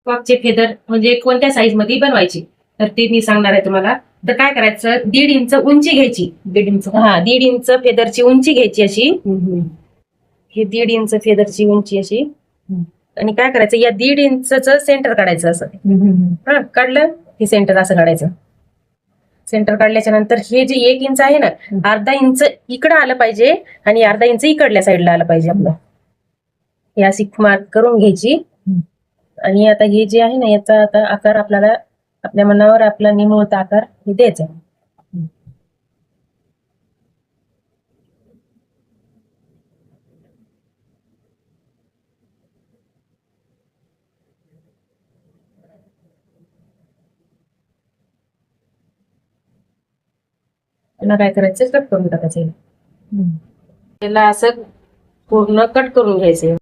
कॉकचे feather म्हणजे कोणत्या size मध्ये बनवायची तर ते मी सांगणार आहे तुम्हाला. तर काय करायचं, 1.5 इंच उंची घ्यायची. 1.5 इंच. हा, 1.5 इंच फेदरची उंची घ्यायची अशी. ही 1.5 इंच फेदरची उंची अशी. आणि काय करायचं, या 1.5 इंचचं सेंटर काढायचं असं. हा, काढलं हे सेंटर असं काढायचं. सेंटर काढल्याच्या नंतर हे जे 1 इंच आहे ना, अर्धा इंच इकडं आलं पाहिजे आणि अर्धा इंच इकडल्या साईडला आलं पाहिजे आपलं. हे अशी मार्क करून घ्यायची. आणि आता हे जे आहे ना, याचा आता आकार आपल्याला आपल्या मनावर आपला निमुळता आकार हे द्यायचा. त्याला काय करायचं, कट करून टाकायचं. त्याला असं पूर्ण कट करून घ्यायचं.